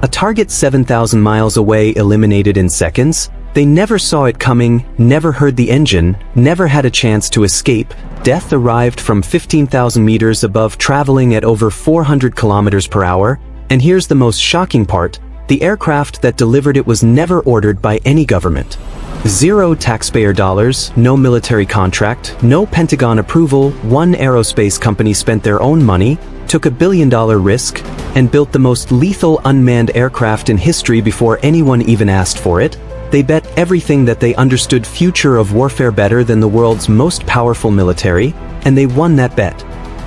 A target 7,000 miles away eliminated in seconds. They never saw it coming, never heard the engine, never had a chance to escape. Death arrived from 15,000 meters above, traveling at over 400 kilometers per hour. And here's the most shocking part. The aircraft that delivered it was never ordered by any government. Zero taxpayer dollars, no military contract, no Pentagon approval. One aerospace company spent their own money, took $1 billion risk, and built the most lethal unmanned aircraft in history before anyone even asked for it. They bet everything that they understood future of warfare better than the world's most powerful military, and they won that bet.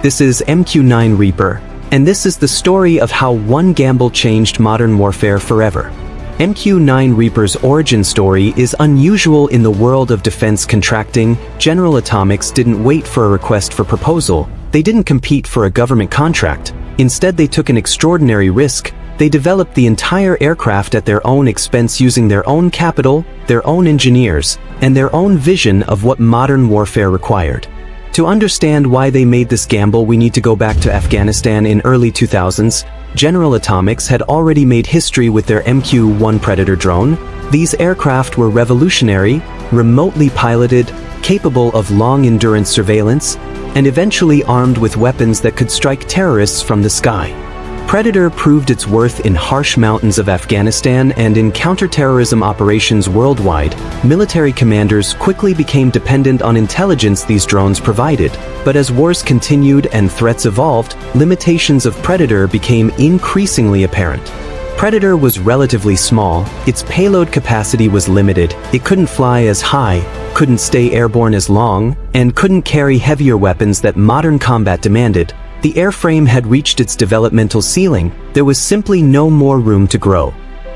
This is MQ-9 Reaper, and this is the story of how one gamble changed modern warfare forever. MQ-9 Reaper's origin story is unusual in the world of defense contracting. General Atomics didn't wait for a request for proposal. They didn't compete for a government contract. Instead, they took an extraordinary risk. They developed the entire aircraft at their own expense using their own capital, their own engineers, and their own vision of what modern warfare required. To understand why they made this gamble, we need to go back to Afghanistan in early 2000s. General Atomics had already made history with their MQ-1 Predator drone. These aircraft were revolutionary, remotely piloted, capable of long-endurance surveillance, and eventually armed with weapons that could strike terrorists from the sky. Predator proved its worth in harsh mountains of Afghanistan and in counterterrorism operations worldwide. Military commanders quickly became dependent on intelligence these drones provided. But as wars continued and threats evolved, limitations of Predator became increasingly apparent. Predator was relatively small, its payload capacity was limited, it couldn't fly as high, couldn't stay airborne as long, and couldn't carry heavier weapons that modern combat demanded. The airframe had reached its developmental ceiling. There was simply no more room to grow.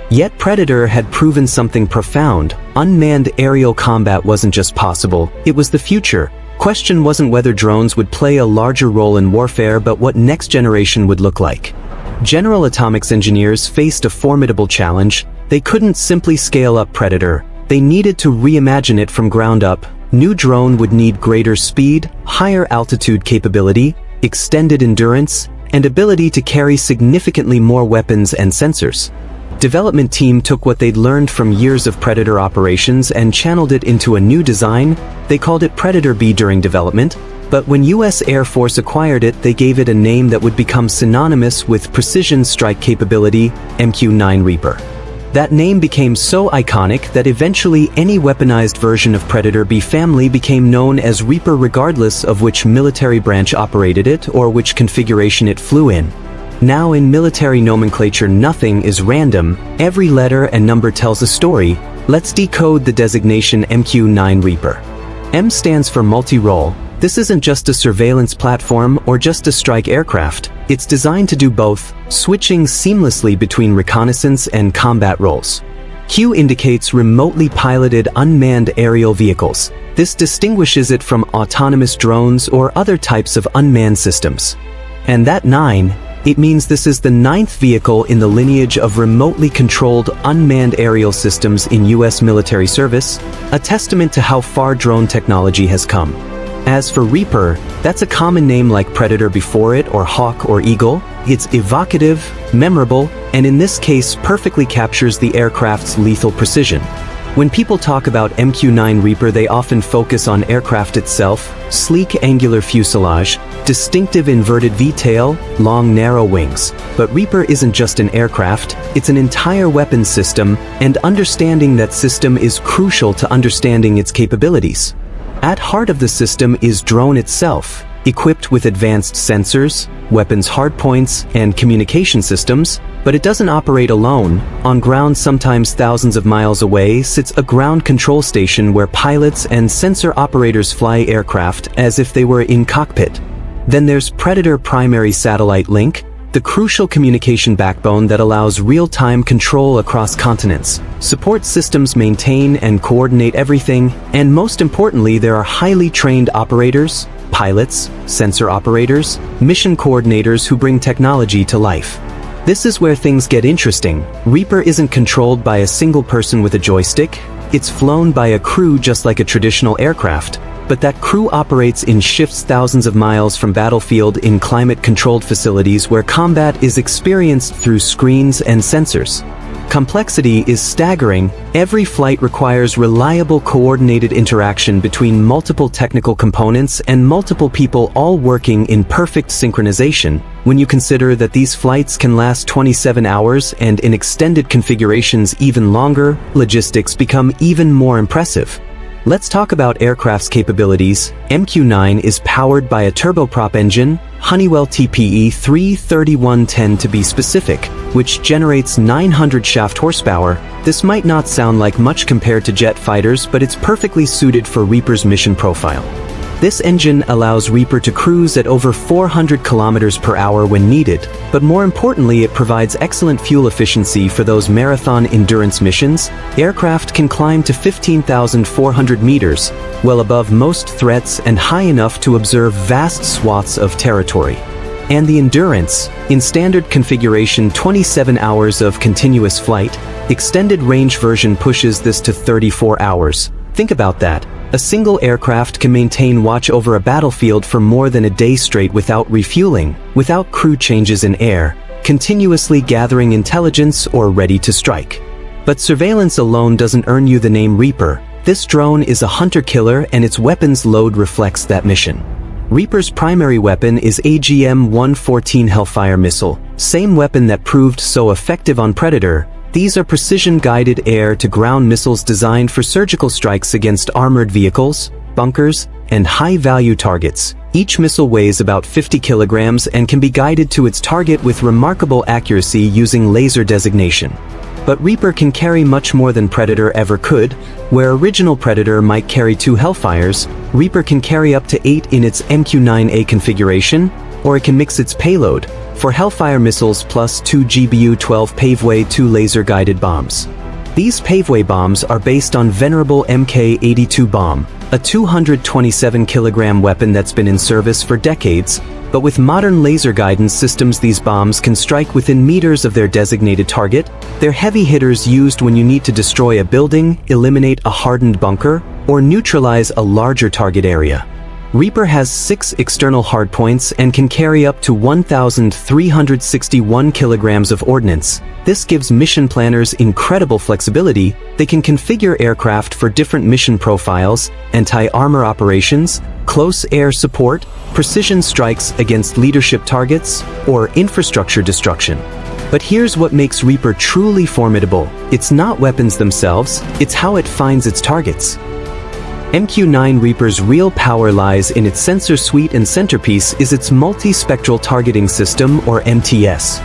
Yet Predator had proven something profound. Unmanned aerial combat wasn't just possible, it was the future. Question wasn't whether drones would play a larger role in warfare, but what next generation would look like. General Atomics engineers faced a formidable challenge. They couldn't simply scale up Predator. They needed to reimagine it from ground up. New drone would need greater speed, higher altitude capability, extended endurance, and ability to carry significantly more weapons and sensors. Development team took what they'd learned from years of Predator operations and channeled it into a new design. They called it Predator-B during development, but when US Air Force acquired it, they gave it a name that would become synonymous with precision strike capability, MQ-9 Reaper. That name became so iconic that eventually any weaponized version of Predator-B family became known as Reaper regardless of which military branch operated it or which configuration it flew in. Now in military nomenclature, nothing is random. Every letter and number tells a story. Let's decode the designation MQ-9 Reaper. M stands for multi-role. This isn't just a surveillance platform or just a strike aircraft. It's designed to do both, switching seamlessly between reconnaissance and combat roles. Q indicates remotely piloted unmanned aerial vehicles. This distinguishes it from autonomous drones or other types of unmanned systems. And that 9, it means this is the 9th vehicle in the lineage of remotely controlled unmanned aerial systems in US military service, a testament to how far drone technology has come. As for Reaper, that's a common name like Predator before it or Hawk or Eagle. It's evocative, memorable, and in this case perfectly captures the aircraft's lethal precision. When people talk about MQ-9 Reaper, they often focus on aircraft itself, sleek angular fuselage, distinctive inverted V-tail, long narrow wings. But Reaper isn't just an aircraft, it's an entire weapons system, and understanding that system is crucial to understanding its capabilities. At heart of the system is drone itself, equipped with advanced sensors, weapons hardpoints, and communication systems, but it doesn't operate alone. On ground, sometimes thousands of miles away, sits a ground control station where pilots and sensor operators fly aircraft as if they were in cockpit. Then there's Predator Primary Satellite Link, the crucial communication backbone that allows real-time control across continents. Support systems maintain and coordinate everything, and most importantly, there are highly trained operators, pilots, sensor operators, mission coordinators who bring technology to life. This is where things get interesting. Reaper isn't controlled by a single person with a joystick. It's flown by a crew just like a traditional aircraft. but that crew operates in shifts thousands of miles from battlefield in climate-controlled facilities where combat is experienced through screens and sensors. Complexity is staggering. Every flight requires reliable, coordinated interaction between multiple technical components and multiple people all working in perfect synchronization. When you consider that these flights can last 27 hours and in extended configurations even longer, logistics become even more impressive. Let's talk about aircraft's capabilities. MQ-9 is powered by a turboprop engine, Honeywell TPE 33110 to be specific, which generates 900 shaft horsepower. This might not sound like much compared to jet fighters, but it's perfectly suited for Reaper's mission profile. This engine allows Reaper to cruise at over 400 kilometers per hour when needed, but more importantly, it provides excellent fuel efficiency for those marathon endurance missions. Aircraft can climb to 15,400 meters, well above most threats and high enough to observe vast swaths of territory. And the endurance, in standard configuration 27 hours of continuous flight, extended range version pushes this to 34 hours. Think about that. A single aircraft can maintain watch over a battlefield for more than a day straight without refueling, without crew changes in air, continuously gathering intelligence or ready to strike. But surveillance alone doesn't earn you the name Reaper. This drone is a hunter-killer and its weapons load reflects that mission. Reaper's primary weapon is AGM-114 Hellfire missile, same weapon that proved so effective on Predator. These are precision-guided air-to-ground missiles designed for surgical strikes against armored vehicles, bunkers, and high-value targets. Each missile weighs about 50 kilograms and can be guided to its target with remarkable accuracy using laser designation. But Reaper can carry much more than Predator ever could. Where original Predator might carry 2 Hellfires, Reaper can carry up to 8 in its MQ-9A configuration, or it can mix its payload, for Hellfire missiles plus 2 GBU-12 Paveway 2 laser-guided bombs. These Paveway bombs are based on venerable MK-82 bomb, a 227-kilogram weapon that's been in service for decades, but with modern laser guidance systems these bombs can strike within meters of their designated target. They're heavy hitters used when you need to destroy a building, eliminate a hardened bunker, or neutralize a larger target area. Reaper has 6 external hardpoints and can carry up to 1,361 kilograms of ordnance. This gives mission planners incredible flexibility. They can configure aircraft for different mission profiles, anti-armor operations, close air support, precision strikes against leadership targets, or infrastructure destruction. But here's what makes Reaper truly formidable. It's not weapons themselves, it's how it finds its targets. MQ-9 Reaper's real power lies in its sensor suite, and centerpiece is its Multi-Spectral Targeting System, or MTS.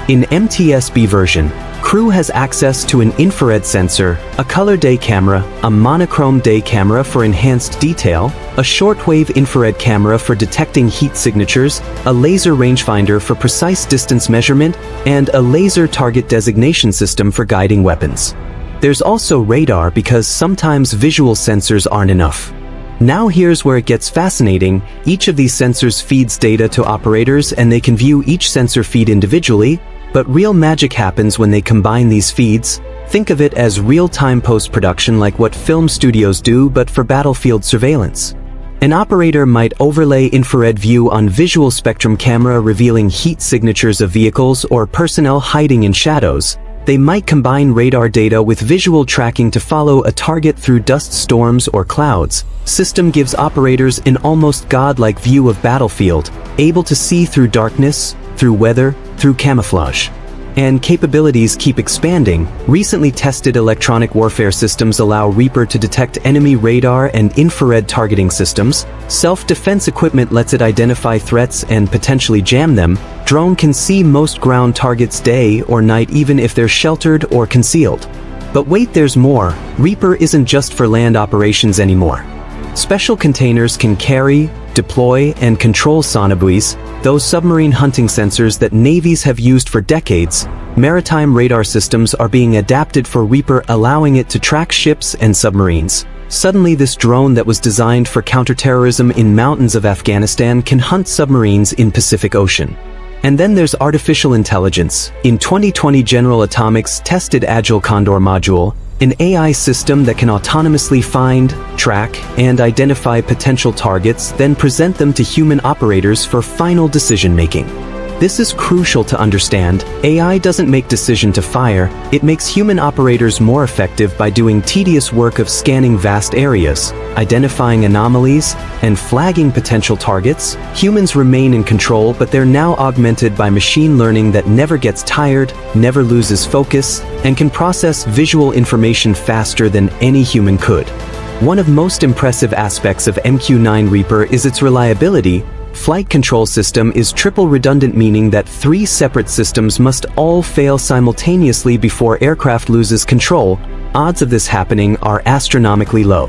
In MTS-B version, crew has access to an infrared sensor, a color day camera, a monochrome day camera for enhanced detail, a shortwave infrared camera for detecting heat signatures, a laser rangefinder for precise distance measurement, and a laser target designation system for guiding weapons. There's also radar because sometimes visual sensors aren't enough. Now here's where it gets fascinating. Each of these sensors feeds data to operators and they can view each sensor feed individually, but real magic happens when they combine these feeds. Think of it as real-time post-production, like what film studios do but for battlefield surveillance. An operator might overlay infrared view on visual spectrum camera revealing heat signatures of vehicles or personnel hiding in shadows. They might combine radar data with visual tracking to follow a target through dust storms or clouds. System gives operators an almost godlike view of battlefield, able to see through darkness, through weather, through camouflage. And capabilities keep expanding. Recently tested electronic warfare systems allow Reaper to detect enemy radar and infrared targeting systems. Self-defense equipment lets it identify threats and potentially jam them. Drone can see most ground targets day or night, even if they're sheltered or concealed. But wait, there's more. Reaper isn't just for land operations anymore. Special containers can carry, deploy, and control sonobuoys, those submarine hunting sensors that navies have used for decades. Maritime radar systems are being adapted for Reaper, allowing it to track ships and submarines. Suddenly, this drone that was designed for counterterrorism in mountains of Afghanistan can hunt submarines in Pacific Ocean. And then there's artificial intelligence. In 2020, General Atomics tested Agile Condor module, An AI system that can autonomously find, track, and identify potential targets, then present them to human operators for final decision-making. This is crucial to understand. AI doesn't make decision to fire, it makes human operators more effective by doing tedious work of scanning vast areas, identifying anomalies, and flagging potential targets. Humans remain in control, but they're now augmented by machine learning that never gets tired, never loses focus, and can process visual information faster than any human could. One of the most impressive aspects of MQ-9 Reaper is its reliability. Flight control system is triple redundant, meaning that 3 separate systems must all fail simultaneously before aircraft loses control. Odds of this happening are astronomically low.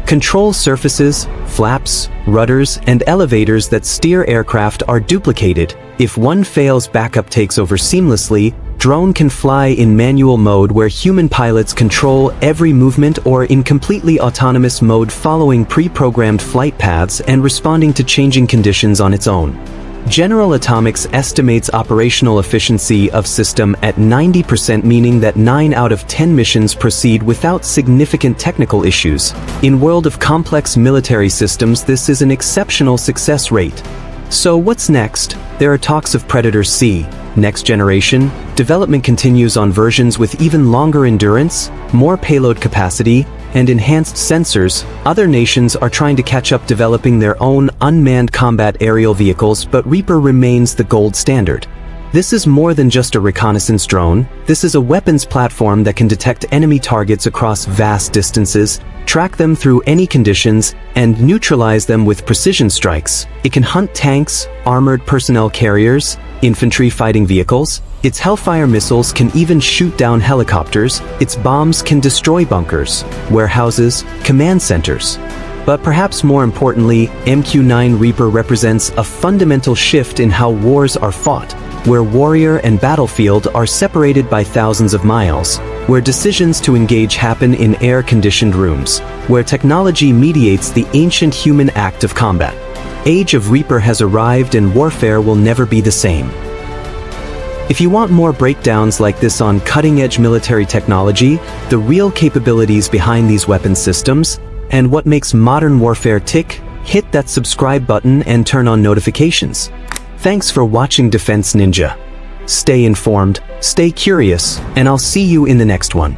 Control surfaces, flaps, rudders, and elevators that steer aircraft are duplicated. If one fails, backup takes over seamlessly. Drone can fly in manual mode where human pilots control every movement, or in completely autonomous mode following pre-programmed flight paths and responding to changing conditions on its own. General Atomics estimates operational efficiency of system at 90%, meaning that 9 out of 10 missions proceed without significant technical issues. In world of complex military systems, this is an exceptional success rate. So what's next? There are talks of Predator C. Next generation, development continues on versions with even longer endurance, more payload capacity, and enhanced sensors. Other nations are trying to catch up, developing their own unmanned combat aerial vehicles, but Reaper remains the gold standard. This is more than just a reconnaissance drone. This is a weapons platform that can detect enemy targets across vast distances, track them through any conditions, and neutralize them with precision strikes. It can hunt tanks, armored personnel carriers, infantry fighting vehicles. Its Hellfire missiles can even shoot down helicopters. Its bombs can destroy bunkers, warehouses, command centers. But perhaps more importantly, MQ-9 Reaper represents a fundamental shift in how wars are fought, where warrior and battlefield are separated by thousands of miles, where decisions to engage happen in air-conditioned rooms, where technology mediates the ancient human act of combat. Age of Reaper has arrived, and warfare will never be the same. If you want more breakdowns like this on cutting-edge military technology, the real capabilities behind these weapon systems, and what makes modern warfare tick, hit that subscribe button and turn on notifications. Thanks for watching Defense Ninja. Stay informed, stay curious, and I'll see you in the next one.